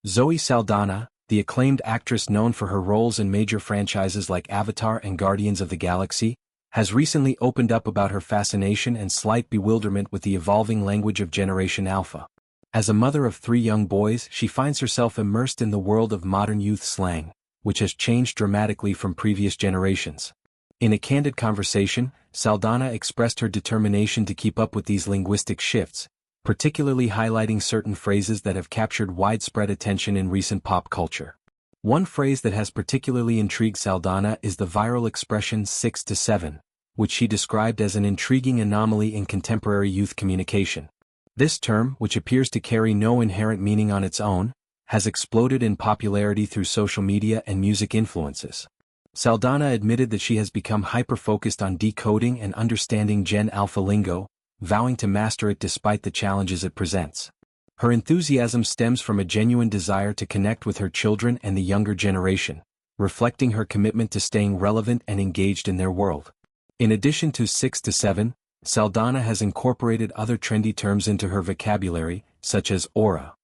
Zoe Saldana, the acclaimed actress known for her roles in major franchises like Avatar and Guardians of the Galaxy, has recently opened up about her fascination and slight bewilderment with the evolving language of Generation Alpha. As a mother of 3 young boys, she finds herself immersed in the world of modern youth slang, which has changed dramatically from previous generations. In a candid conversation, Saldana expressed her determination to keep up with these linguistic shifts, particularly highlighting certain phrases that have captured widespread attention in recent pop culture. One phrase that has particularly intrigued Saldana is the viral expression 6 to 7, which she described as an intriguing anomaly in contemporary youth communication. This term, which appears to carry no inherent meaning on its own, has exploded in popularity through social media and music influences. Saldana admitted that she has become hyper-focused on decoding and understanding Gen Alpha lingo, vowing to master it despite the challenges it presents. Her enthusiasm stems from a genuine desire to connect with her children and the younger generation, reflecting her commitment to staying relevant and engaged in their world. In addition to 6 to 7, Saldana has incorporated other trendy terms into her vocabulary, such as aura.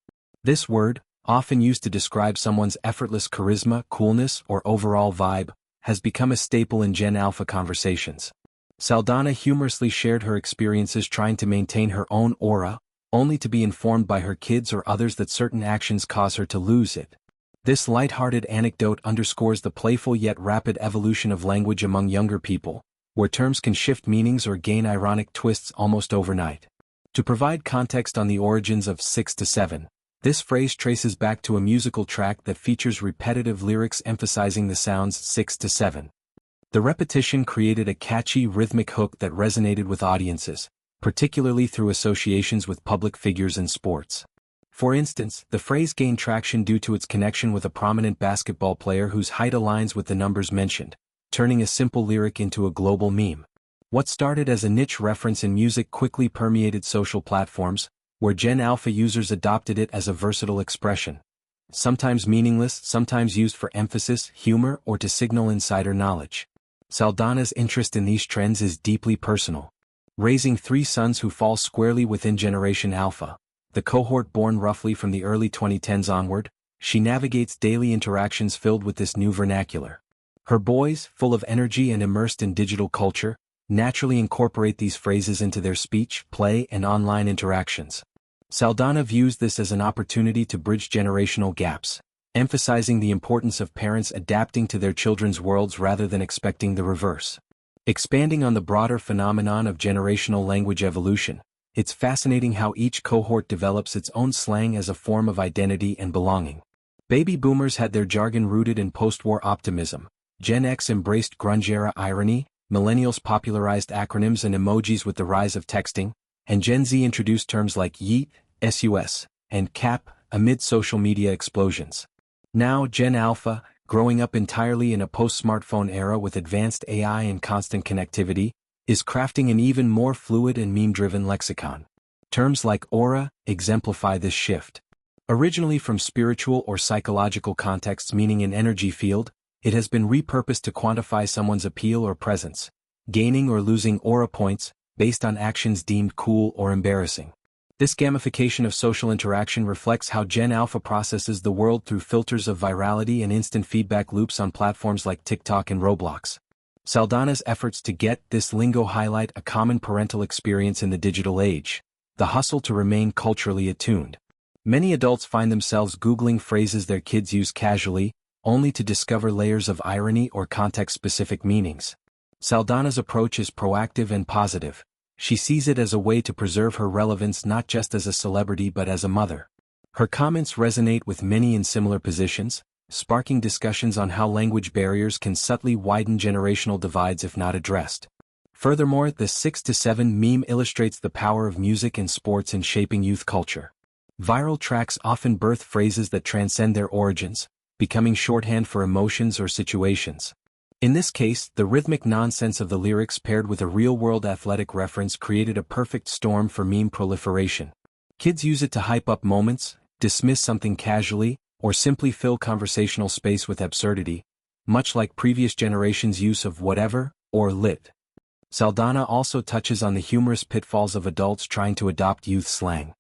This word, often used to describe someone's effortless charisma, coolness, or overall vibe, has become a staple in Gen Alpha conversations. Saldana humorously shared her experiences trying to maintain her own aura, only to be informed by her kids or others that certain actions cause her to lose it. This light-hearted anecdote underscores the playful yet rapid evolution of language among younger people, where terms can shift meanings or gain ironic twists almost overnight. To provide context on the origins of 6 to 7, this phrase traces back to a musical track that features repetitive lyrics emphasizing the sounds 6 to 7. The repetition created a catchy rhythmic hook that resonated with audiences, particularly through associations with public figures in sports. For instance, the phrase gained traction due to its connection with a prominent basketball player whose height aligns with the numbers mentioned, turning a simple lyric into a global meme. What started as a niche reference in music quickly permeated social platforms, where Gen Alpha users adopted it as a versatile expression. Sometimes meaningless, sometimes used for emphasis, humor, or to signal insider knowledge. Saldana's interest in these trends is deeply personal. Raising 3 sons who fall squarely within Generation Alpha, the cohort born roughly from the early 2010s onward, she navigates daily interactions filled with this new vernacular. Her boys, full of energy and immersed in digital culture, naturally incorporate these phrases into their speech, play, and online interactions. Saldana views this as an opportunity to bridge generational gaps, emphasizing the importance of parents adapting to their children's worlds rather than expecting the reverse. Expanding on the broader phenomenon of generational language evolution, it's fascinating how each cohort develops its own slang as a form of identity and belonging. Baby boomers had their jargon rooted in post-war optimism, Gen X embraced grunge-era irony, millennials popularized acronyms and emojis with the rise of texting, and Gen Z introduced terms like yeet, sus, and cap amid social media explosions. Now Gen Alpha, growing up entirely in a post-smartphone era with advanced AI and constant connectivity, is crafting an even more fluid and meme-driven lexicon. Terms like aura exemplify this shift. Originally from spiritual or psychological contexts meaning an energy field, it has been repurposed to quantify someone's appeal or presence, gaining or losing aura points based on actions deemed cool or embarrassing. This gamification of social interaction reflects how Gen Alpha processes the world through filters of virality and instant feedback loops on platforms like TikTok and Roblox. Saldana's efforts to get this lingo highlight a common parental experience in the digital age, the hustle to remain culturally attuned. Many adults find themselves Googling phrases their kids use casually, only to discover layers of irony or context-specific meanings. Saldana's approach is proactive and positive. She sees it as a way to preserve her relevance not just as a celebrity but as a mother. Her comments resonate with many in similar positions, sparking discussions on how language barriers can subtly widen generational divides if not addressed. Furthermore, the 6 to 7 meme illustrates the power of music and sports in shaping youth culture. Viral tracks often birth phrases that transcend their origins, becoming shorthand for emotions or situations. In this case, the rhythmic nonsense of the lyrics paired with a real-world athletic reference created a perfect storm for meme proliferation. Kids use it to hype up moments, dismiss something casually, or simply fill conversational space with absurdity, much like previous generations' use of whatever or lit. Saldana also touches on the humorous pitfalls of adults trying to adopt youth slang.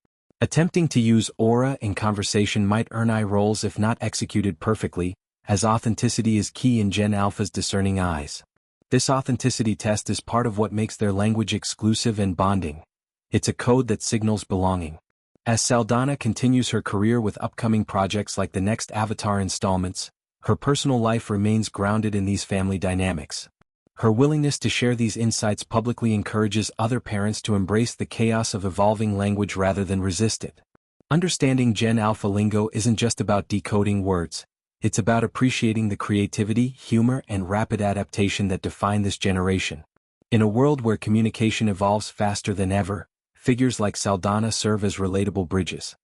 Attempting to use aura in conversation might earn eye rolls if not executed perfectly, as authenticity is key in Gen Alpha's discerning eyes. This authenticity test is part of what makes their language exclusive and bonding. It's a code that signals belonging. As Saldana continues her career with upcoming projects like the next Avatar installments, her personal life remains grounded in these family dynamics. Her willingness to share these insights publicly encourages other parents to embrace the chaos of evolving language rather than resist it. Understanding Gen Alpha lingo isn't just about decoding words, it's about appreciating the creativity, humor, and rapid adaptation that define this generation. In a world where communication evolves faster than ever, figures like Saldana serve as relatable bridges.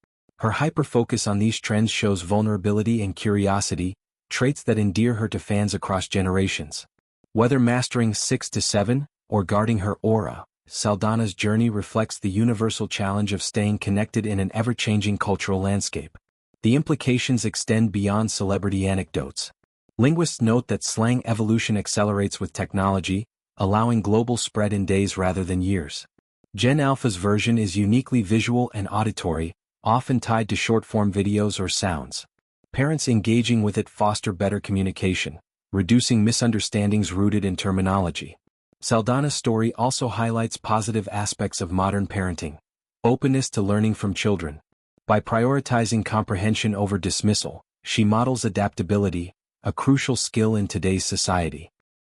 Her hyper-focus on these trends shows vulnerability and curiosity, traits that endear her to fans across generations. Whether mastering 6 to 7 or guarding her aura, Saldana's journey reflects the universal challenge of staying connected in an ever-changing cultural landscape. The implications extend beyond celebrity anecdotes. Linguists note that slang evolution accelerates with technology, allowing global spread in days rather than years. Gen Alpha's version is uniquely visual and auditory, often tied to short-form videos or sounds. Parents engaging with it foster better communication, reducing misunderstandings rooted in terminology. Saldana's story also highlights positive aspects of modern parenting. Openness to learning from children. By prioritizing comprehension over dismissal, she models adaptability, a crucial skill in today's society.